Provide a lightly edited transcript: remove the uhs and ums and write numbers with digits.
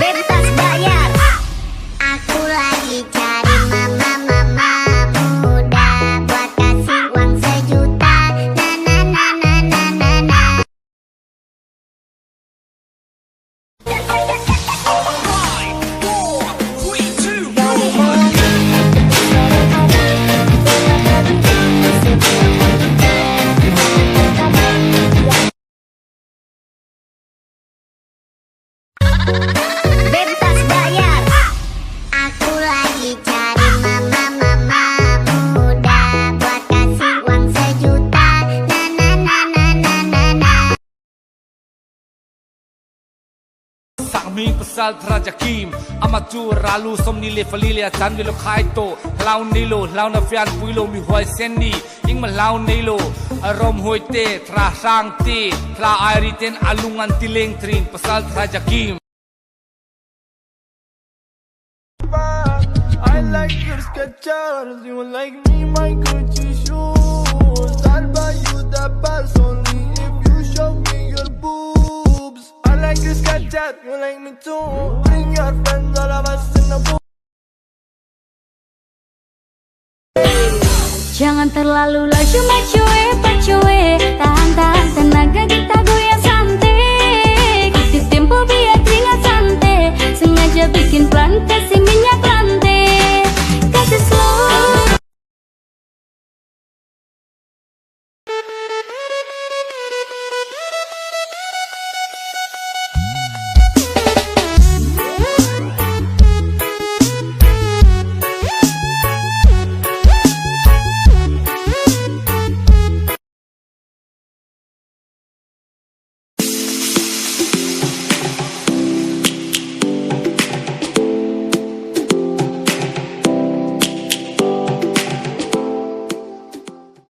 Bebas bayar. Aku lagi cari mama muda buat kasih uang 1 juta. Na na na na na na na. Bebas bayar. Aku lagi cari mama muda buat kasih uang 1 juta. Na na na na na na na. Sakmi pasal terajakim amat tu ralu som nile falile atan bilo khaito lau nilo lau na fian puilo mi hoi sendi ing ma lau nilo arom hoite tra sang ti tra airiten alungan tileng trin pasal terajakim. I like your Skechers, you like me, my Gucci shoes. I'll buy you the bus only if you show me your boobs. I like your Skechers, you like me too. Bring your friends, all of us in the booth. Jangan terlalu laju pacuwe, tahan tenaga kita goyang santai. Ikuti tempo biar keringat santai, sengaja bikin plan kasih